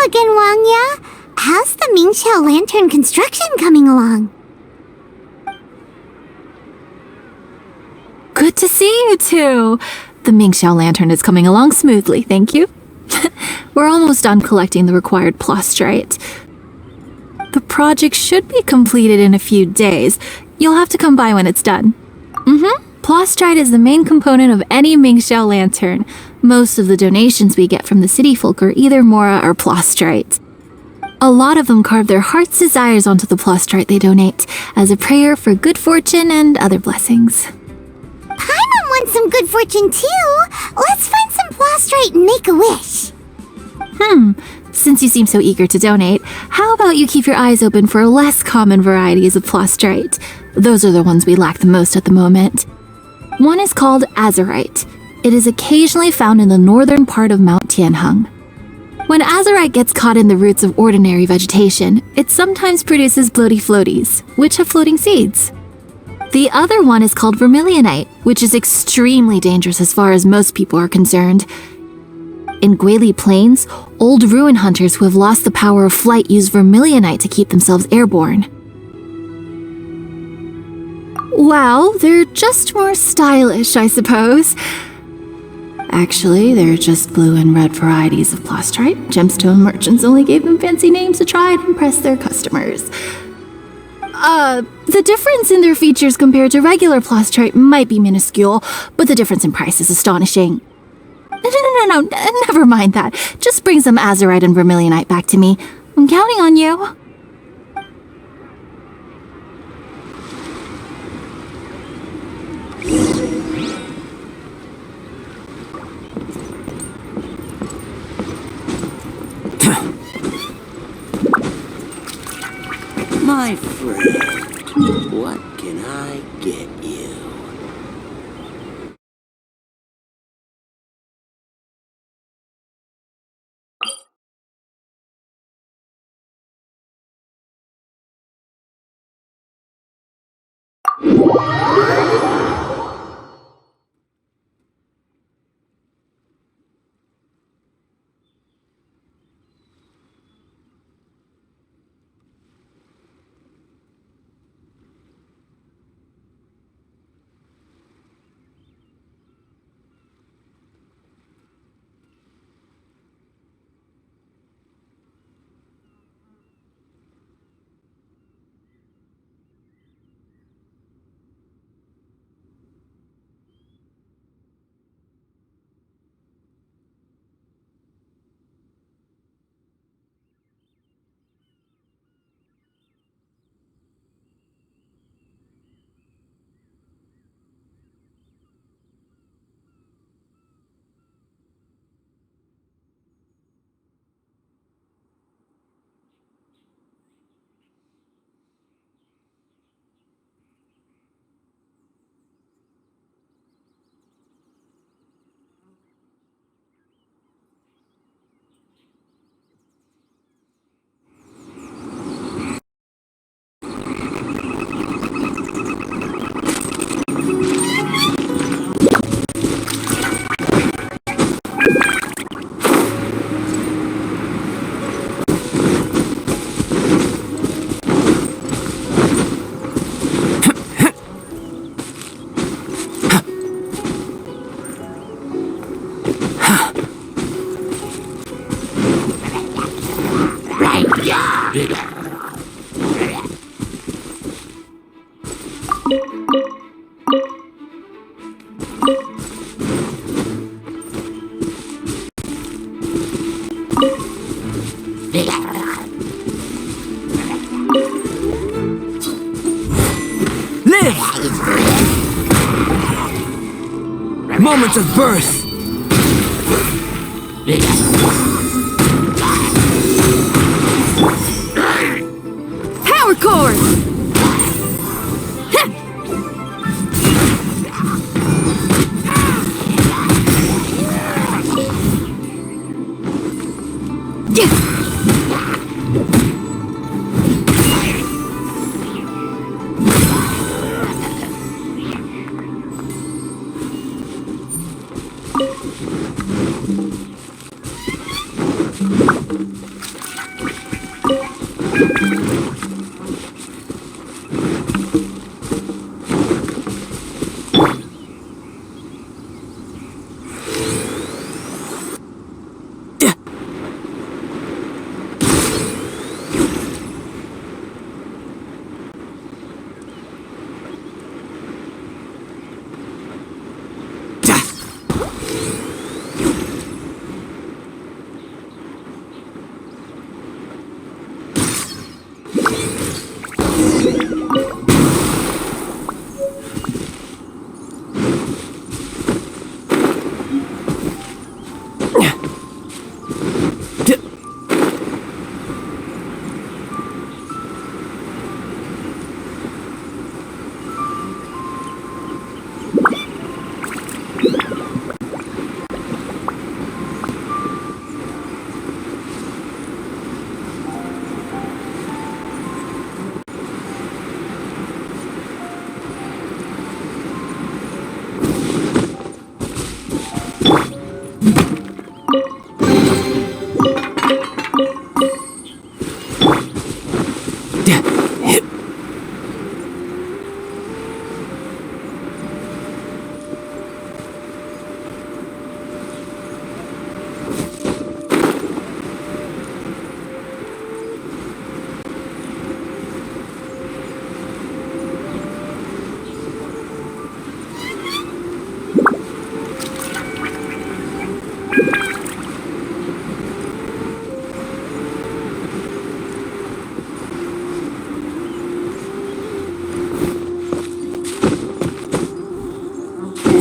again, Wangya. How's the Mingxiao Lantern construction coming along? Good to see you two. The Mingxiao Lantern is coming along smoothly, thank you. We're almost done collecting the required plastrite. The project should be completed in a few days. You'll have to come by when it's done. Plastrite is the main component of any Mingxiao Lantern. Most of the donations we get from the city folk are either Mora or plastrite. A lot of them carve their heart's desires onto the plastrite they donate, as a prayer for good fortune and other blessings. Paimon wants some good fortune too. Let's find some plastrite and make a wish. Since you seem so eager to donate, how about you keep your eyes open for less common varieties of plastrite? Those are the ones we lack the most at the moment. One is called azurite. It is occasionally found in the northern part of Mount Tianheng. When azurite gets caught in the roots of ordinary vegetation, it sometimes produces bloaty floaties, which have floating seeds. The other one is called vermilionite, which is extremely dangerous as far as most people are concerned. In Guili Plains, old ruin hunters who have lost the power of flight use vermilionite to keep themselves airborne. Well, they're just more stylish, I suppose. Actually, they're just blue and red varieties of plastrite. Gemstone merchants only gave them fancy names to try and impress their customers. The difference in their features compared to regular plastrite might be minuscule, but the difference in price is astonishing. No, never mind that. Just bring some azurite and vermilionite back to me. I'm counting on you. My friend, what can I get you? Live! Moments of birth! Power cord!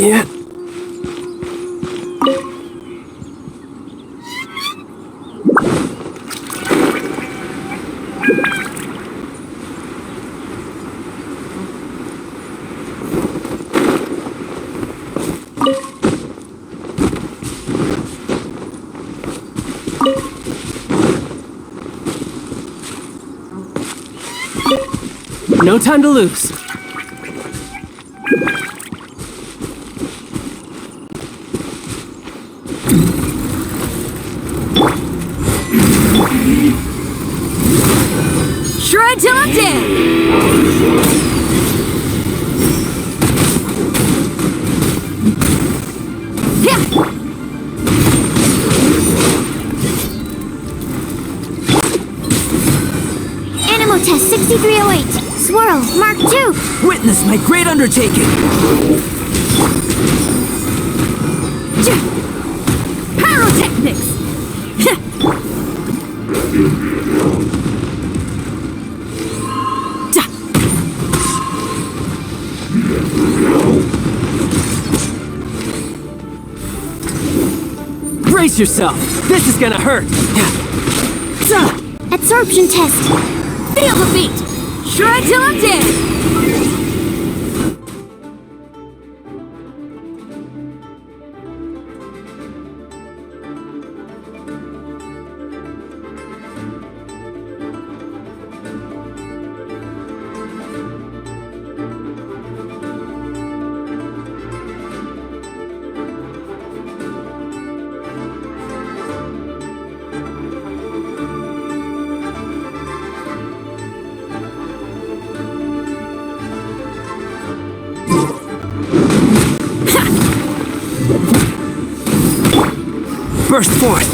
Yeah. No time to lose. Shred till I'm dead! Animal test 6308. Swirl, Mark II. Witness my great undertaking. Pyrotechnics! Brace yourself. This is gonna hurt. Absorption test. Feel the beat! Shred till I'm dead! Burst forth.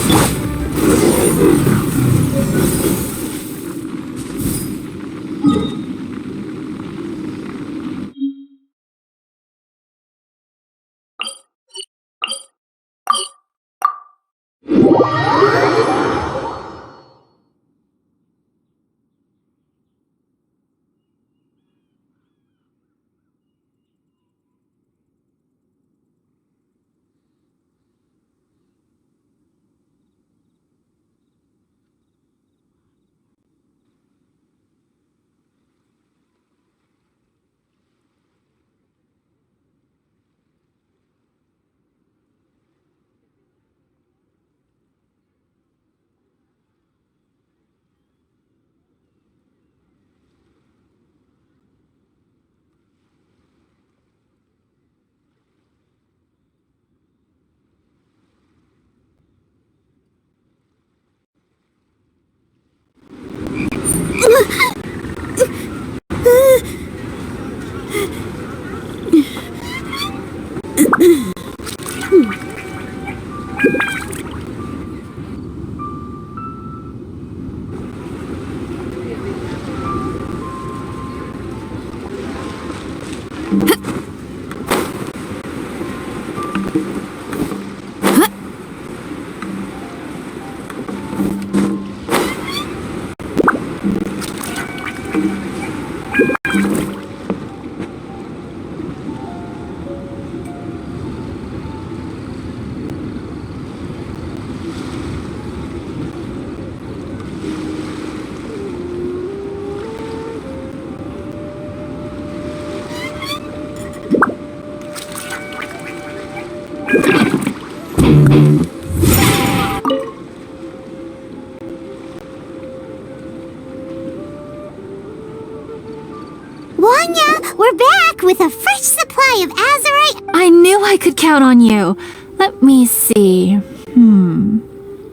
Wanya, we're back with a fresh supply of azurite. I knew I could count on you. Let me see.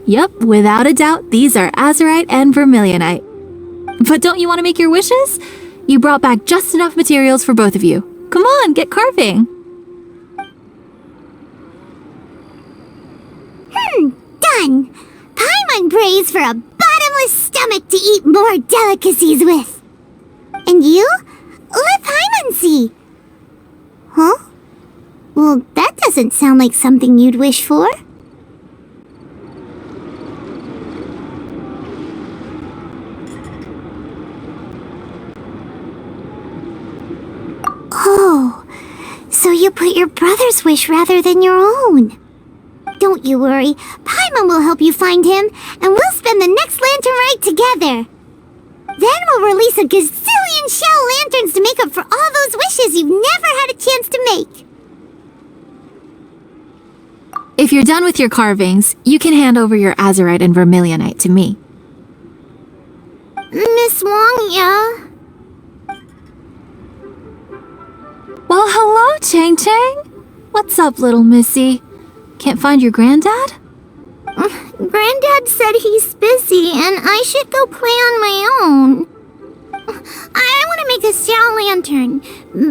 Yep, without a doubt, these are azurite and vermilionite. But don't you want to make your wishes? You brought back just enough materials for both of you. Come on, get carving. Done. Paimon prays for a bottomless stomach to eat more delicacies with. And you? Let Paimon see. Huh? Well, that doesn't sound like something you'd wish for. Oh, so you put your brother's wish rather than your own. Don't you worry, Paimon will help you find him, and we'll spend the next lantern rite together. Then we'll release a gazillion shell lanterns to make up for all those wishes you've never had a chance to make. If you're done with your carvings, you can hand over your azurite and vermilionite to me. Miss Wangya. Well, hello, Chang Chang. What's up, little missy? Can't find your granddad? Granddad said he's busy and I should go play on my own. I want to make a shell lantern,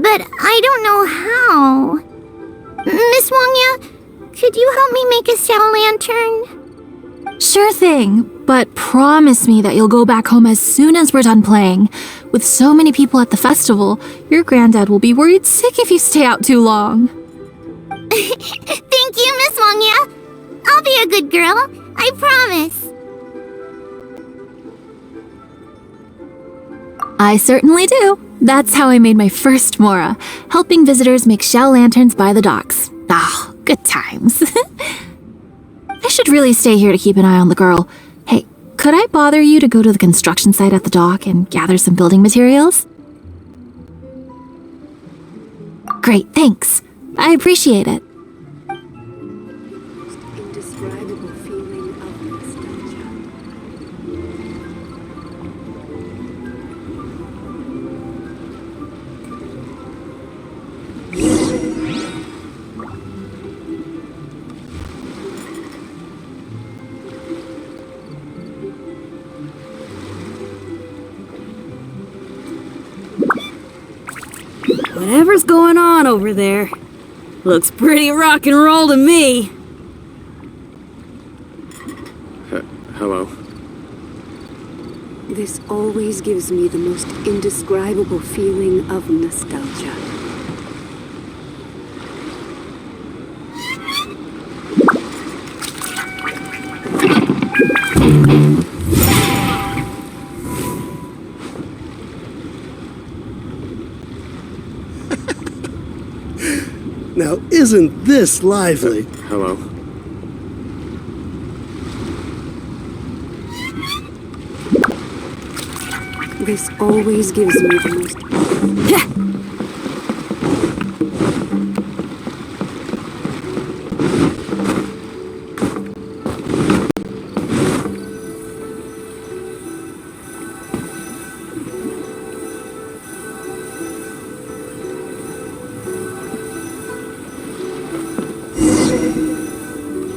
but I don't know how. Miss Wangya, could you help me make a shell lantern? Sure thing, but promise me that you'll go back home as soon as we're done playing. With so many people at the festival, your granddad will be worried sick if you stay out too long. Thank you, Miss Wangya. I'll be a good girl. I promise. I certainly do. That's how I made my first Mora, helping visitors make shell lanterns by the docks. Ah, good times. I should really stay here to keep an eye on the girl. Hey, could I bother you to go to the construction site at the dock and gather some building materials? Great, thanks. I appreciate it. Indescribable feeling of nostalgia. Whatever's going on over there, looks pretty rock and roll to me. Hello? This always gives me the most indescribable feeling of nostalgia. Now, isn't this lively? Hello? This always gives me the most...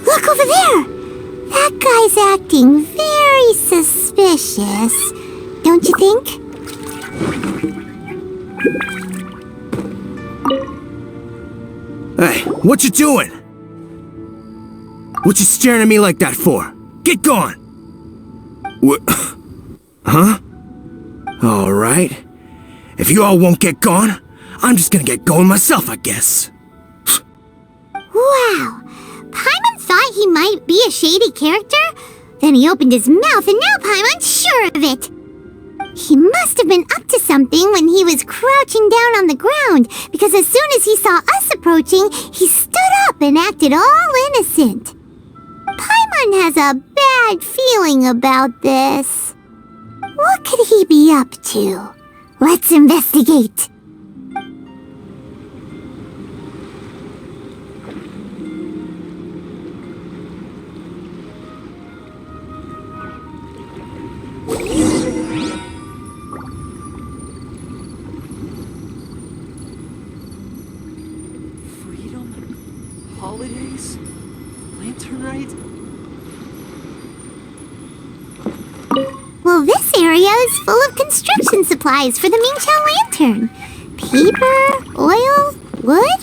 Look over there! That guy's acting very suspicious, don't you think? Hey, what you doing? What you staring at me like that for? Get gone! What? Huh? Alright. If you all won't get gone, I'm just gonna get going myself, I guess. Wow. Paimon thought he might be a shady character? Then he opened his mouth and now Paimon's sure of it. He must have been up to something when he was crouching down on the ground, because as soon as he saw us approaching, he stood up and acted all innocent. Paimon has a bad feeling about this. What could he be up to? Let's investigate. Freedom? Holidays? Lantern Rite? Well, this area is full of construction supplies for the Mingqiao Lantern. Paper, oil, wood.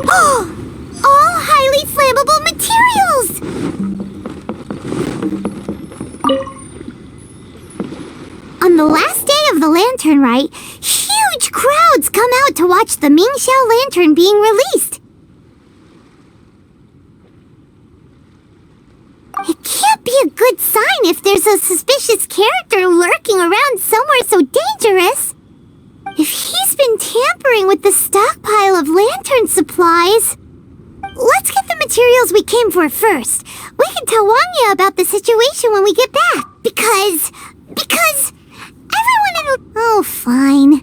Oh! All highly flammable materials! On the last day of the Lantern Rite, huge crowds come out to watch the Mingqiao Lantern being released. It can't be a good sign if there's a suspicious character lurking around somewhere so dangerous. If he's been tampering with the stockpile of lantern supplies... Let's get the materials we came for first. We can tell Wangya about the situation when we get back. Because everyone in... Oh, fine.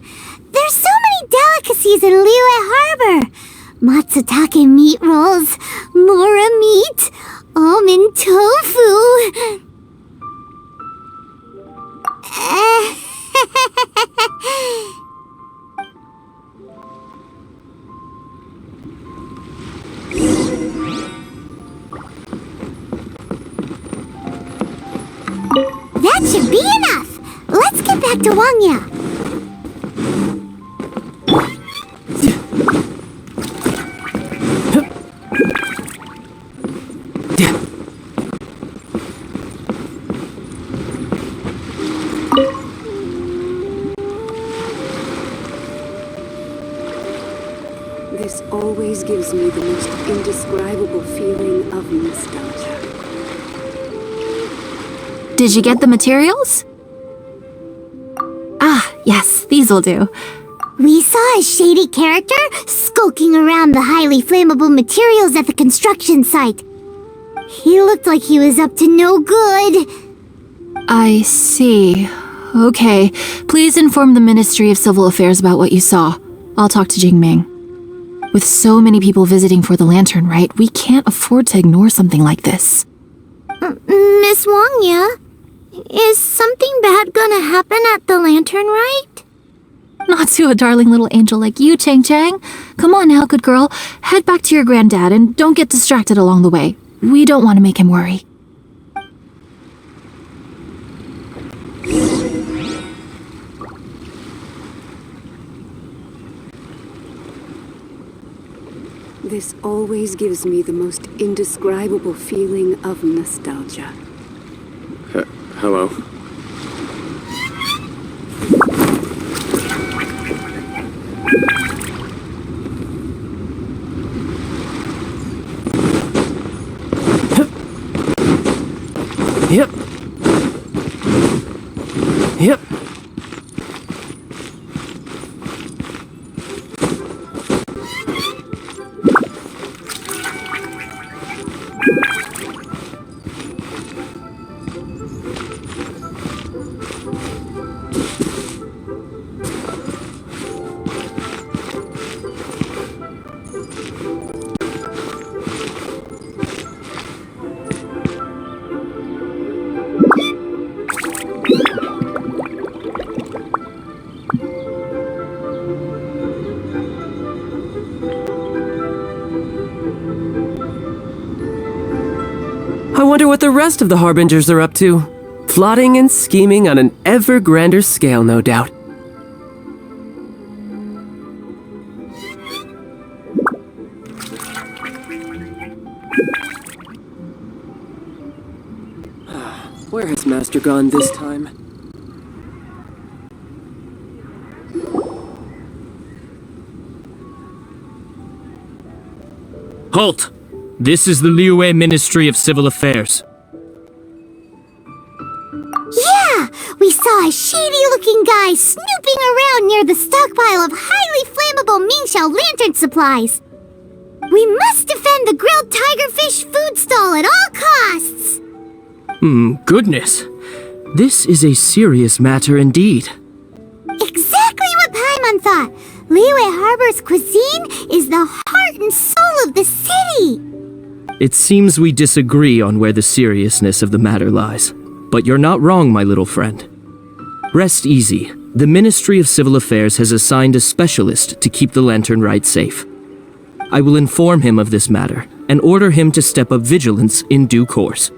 There's so many delicacies in Liyue Harbor. Matsutake meat rolls, mora meat, almond tofu. That should be enough. Let's get back to Wangya. This always gives me the most indescribable feeling of nostalgia. Did you get the materials? Ah, yes, these will do. We saw a shady character skulking around the highly flammable materials at the construction site. He looked like he was up to no good. I see. Okay, please inform the Ministry of Civil Affairs about what you saw. I'll talk to Jingming. With so many people visiting for the Lantern Rite, we can't afford to ignore something like this. Miss Wangya, is something bad gonna happen at the Lantern Rite? Not to a darling little angel like you, Chang Chang. Come on now, good girl. Head back to your granddad and don't get distracted along the way. We don't want to make him worry. This always gives me the most indescribable feeling of nostalgia. Hello? Yep. Yep. I wonder what the rest of the Harbingers are up to. Plotting and scheming on an ever grander scale, no doubt. Where has Master gone this time? Halt! This is the Liyue Ministry of Civil Affairs. Yeah! We saw a shady-looking guy snooping around near the stockpile of highly flammable Mingxiao lantern supplies. We must defend the grilled tigerfish food stall at all costs! Goodness. This is a serious matter indeed. Exactly what Paimon thought! Liyue Harbor's cuisine is the heart and soul of the city! It seems we disagree on where the seriousness of the matter lies. But you're not wrong, my little friend. Rest easy. The Ministry of Civil Affairs has assigned a specialist to keep the Lantern Rite safe. I will inform him of this matter and order him to step up vigilance in due course.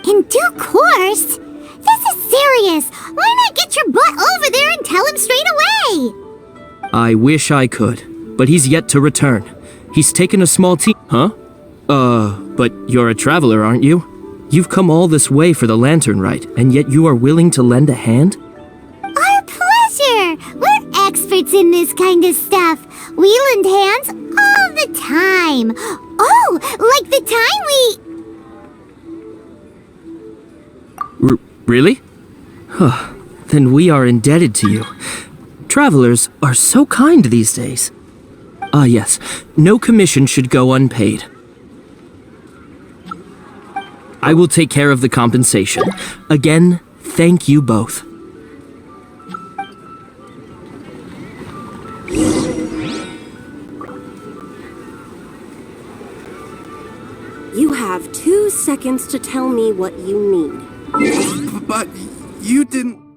In due course? This is serious! Why not get your butt over there and tell him straight away? I wish I could, but he's yet to return. He's taken a small team. Huh? But you're a traveler, aren't you? You've come all this way for the Lantern Rite, and yet you are willing to lend a hand? Our pleasure! We're experts in this kind of stuff. We lend hands all the time. Oh, like the time we... Really? Huh. Then we are indebted to you. Travelers are so kind these days. Ah, yes. No commission should go unpaid. I will take care of the compensation. Again, thank you both. You have 2 seconds to tell me what you need. But you didn't...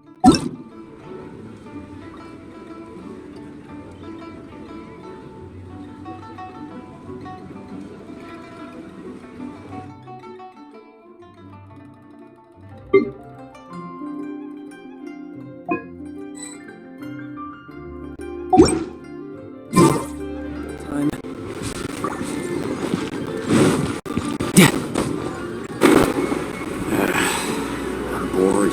I'm bored.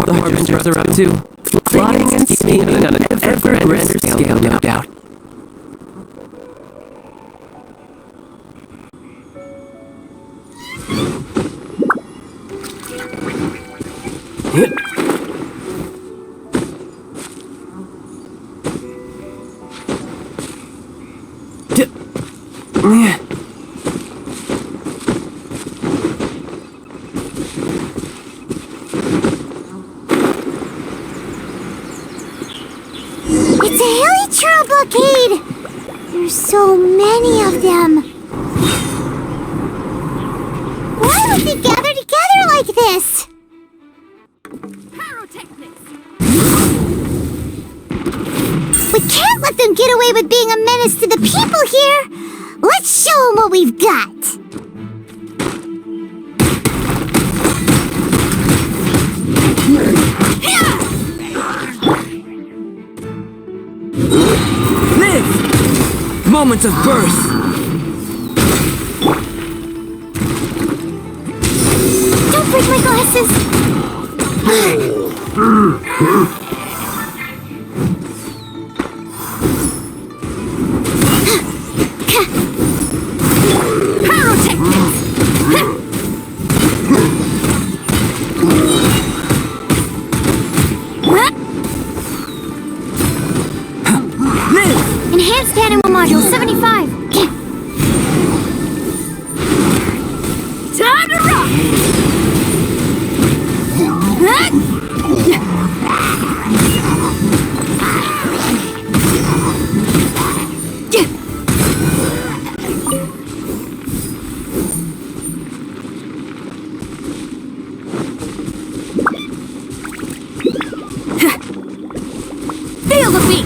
The Harbingers are up to plotting and scheming on an ever grander scale, no doubt. It's a hilly blockade! There's so many of them. We can't let them get away with being a menace to the people here! Let's show them what we've got! Live! Moment of birth! Don't break my glasses! Enhanced animal module 75. Time to rock! Feel the beat!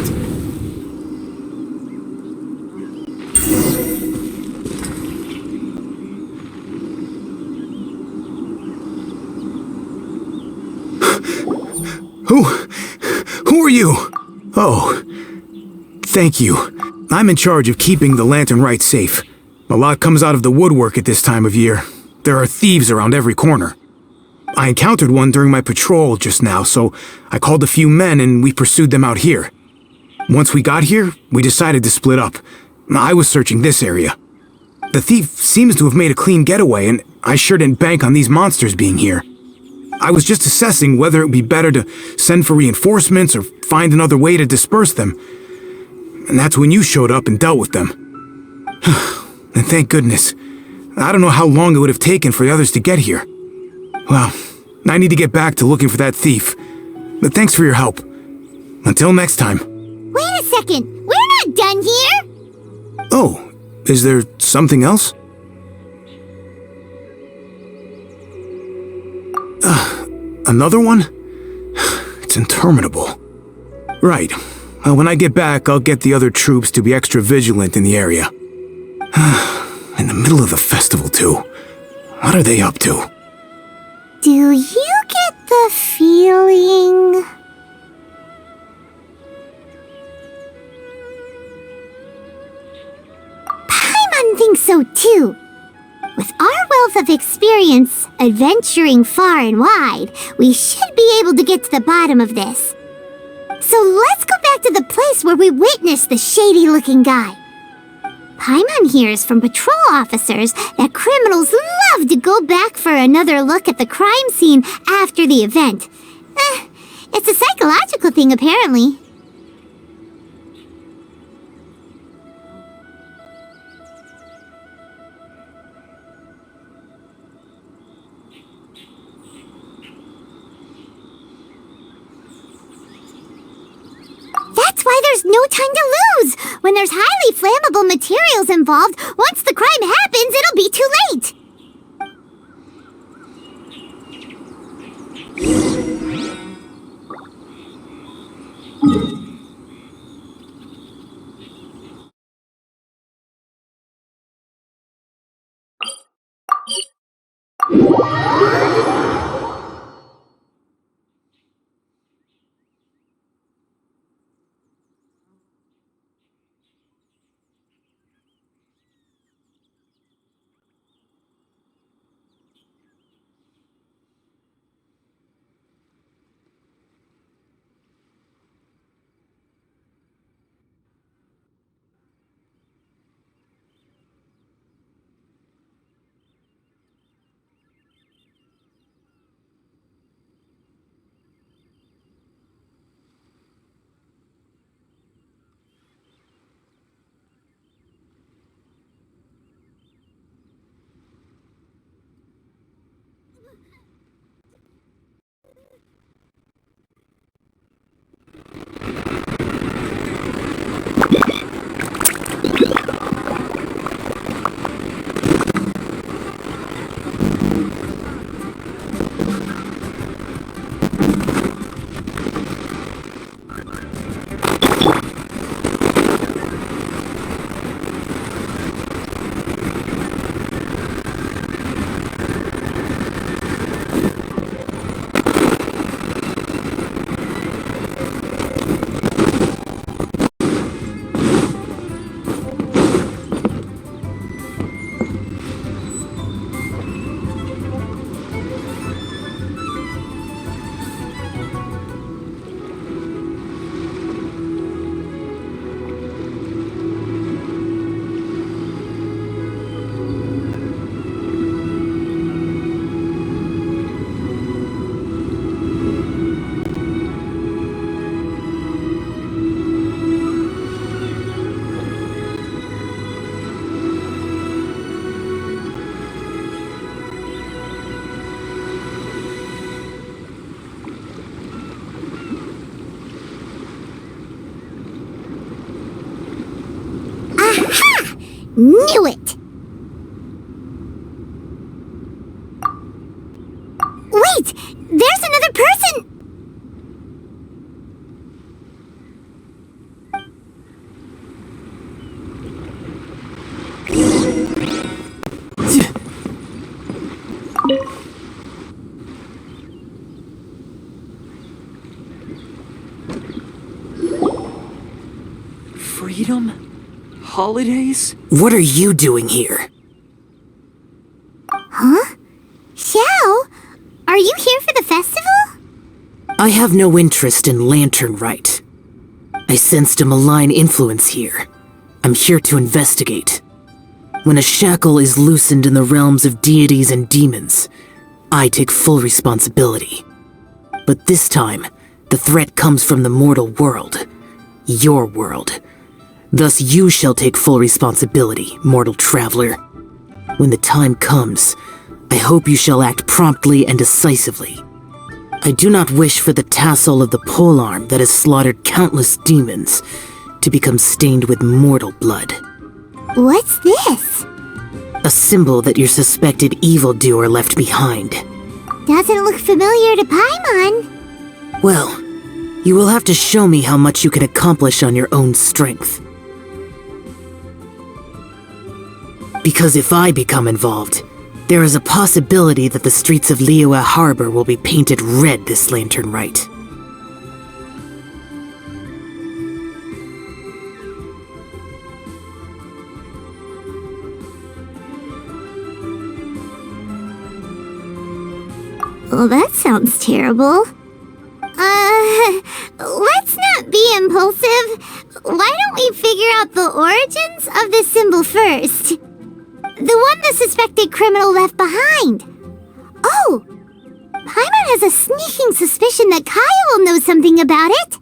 Who are you? Oh, thank you. I'm in charge of keeping the Lantern Rite safe. A lot comes out of the woodwork at this time of year. There are thieves around every corner. I encountered one during my patrol just now, so I called a few men and we pursued them out here. Once we got here, we decided to split up. I was searching this area. The thief seems to have made a clean getaway, and I sure didn't bank on these monsters being here. I was just assessing whether it would be better to send for reinforcements or find another way to disperse them. And that's when you showed up and dealt with them. And thank goodness. I don't know how long it would have taken for the others to get here. Well, I need to get back to looking for that thief. But thanks for your help. Until next time. Wait a second! We're not done here! Oh, is there something else? Another one? It's interminable. Right. Well, when I get back, I'll get the other troops to be extra vigilant in the area. In the middle of the festival, too. What are they up to? Do you get the feeling... Paimon thinks so, too. With our wealth of experience, adventuring far and wide, we should be able to get to the bottom of this. So let's go back to the place where we witnessed the shady-looking guy. Paimon hears from patrol officers that criminals love to go back for another look at the crime scene after the event. It's a psychological thing, apparently. That's why there's no time to lose! When there's highly flammable materials involved, once the crime happens, it'll be too late! Knew it! Wait! There's another person! Freedom? Holidays? What are you doing here? Huh? Xiao? Are you here for the festival? I have no interest in Lantern Rite. I sensed a malign influence here. I'm here to investigate. When a shackle is loosened in the realms of deities and demons, I take full responsibility. But this time, the threat comes from the mortal world. Your world. Thus you shall take full responsibility, mortal traveler. When the time comes, I hope you shall act promptly and decisively. I do not wish for the tassel of the polearm that has slaughtered countless demons to become stained with mortal blood. What's this? A symbol that your suspected evildoer left behind. Doesn't look familiar to Paimon. Well, you will have to show me how much you can accomplish on your own strength. Because if I become involved, there is a possibility that the streets of Liyue Harbor will be painted red this Lantern Rite. Well, that sounds terrible. Let's not be impulsive. Why don't we figure out the origins of this symbol first? The one the suspected criminal left behind. Oh! Paimon has a sneaking suspicion that Kaya will know something about it.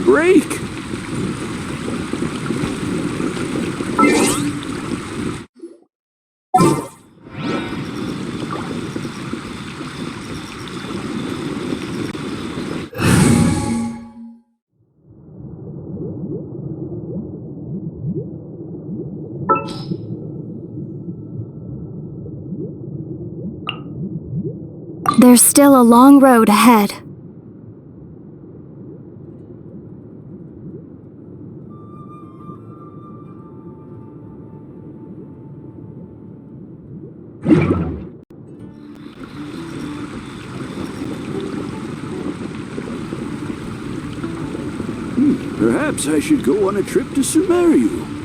break. There's still a long road ahead. Perhaps I should go on a trip to Sumeru.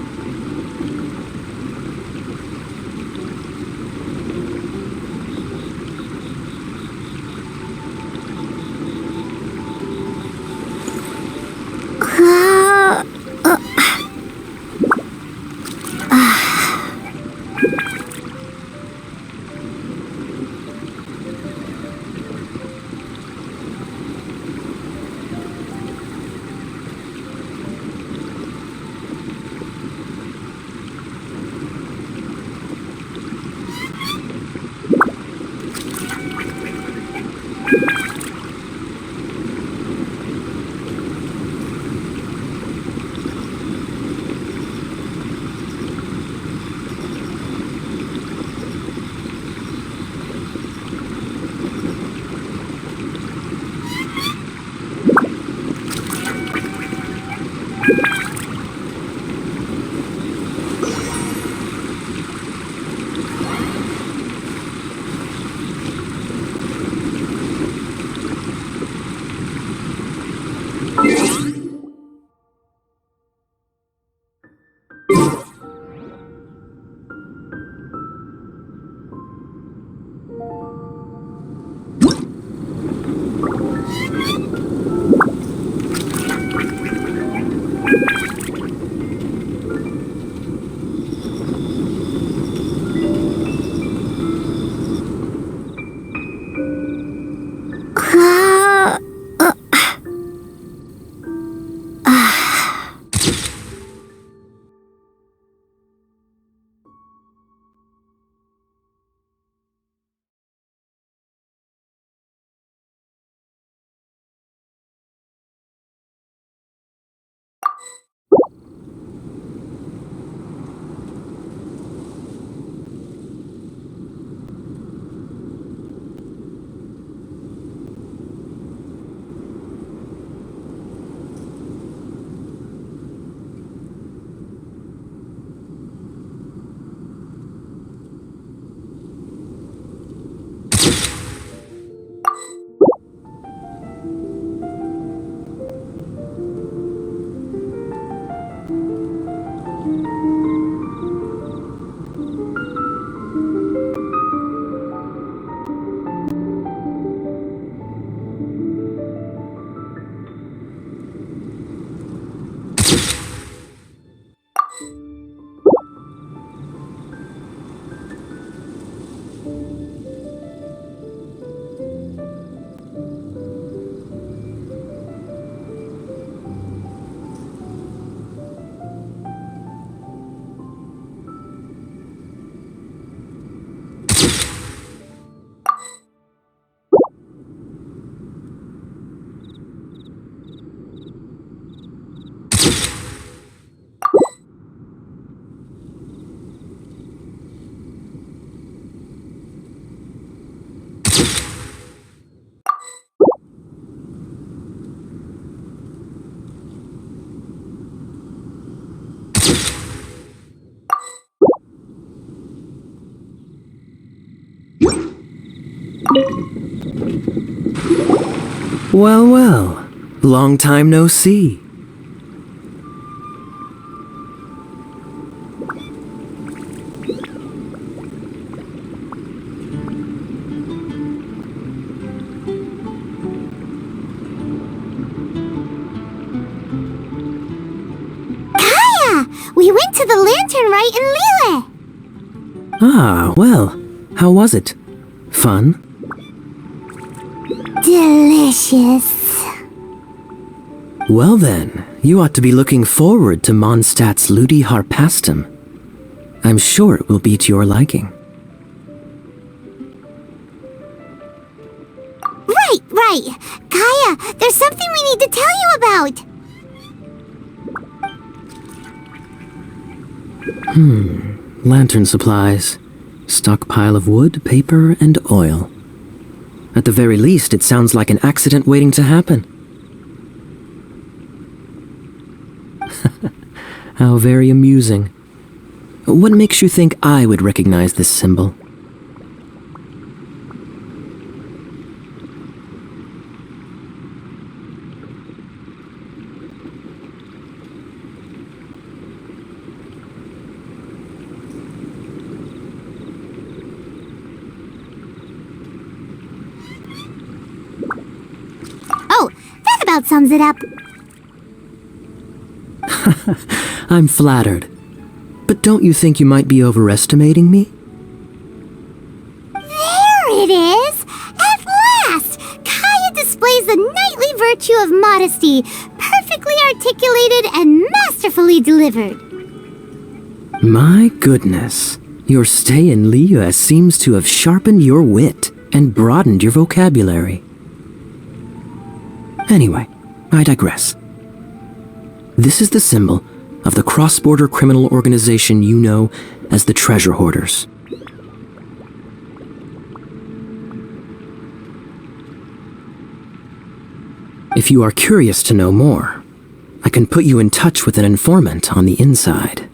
Well, well. Long time no see. We went to the Lantern Rite in Lille! Ah, well. How was it? Fun? Delicious. Well then, you ought to be looking forward to Mondstadt's Ludi Harpastum. I'm sure it will be to your liking. Right. Kaya, there's something we need to tell you about. Lantern supplies. Stockpile of wood, paper, and oil. At the very least, it sounds like an accident waiting to happen. How very amusing. What makes you think I would recognize this symbol? Oh, that about sums it up. I'm flattered. But don't you think you might be overestimating me? There it is! At last! Kaya displays the knightly virtue of modesty, perfectly articulated and masterfully delivered. My goodness. Your stay in Liyue seems to have sharpened your wit and broadened your vocabulary. Anyway, I digress. This is the symbol of the cross-border criminal organization you know as the Treasure Hoarders. If you are curious to know more, I can put you in touch with an informant on the inside.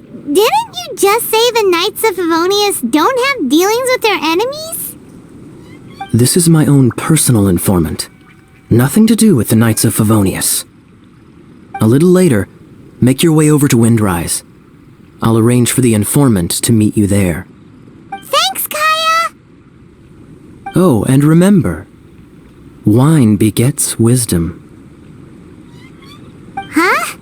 Didn't you just say the Knights of Favonius don't have dealings with their enemies? This is my own personal informant. Nothing to do with the Knights of Favonius. A little later, make your way over to Windrise. I'll arrange for the informant to meet you there. Thanks, Kaya! Oh, and remember, wine begets wisdom. Huh?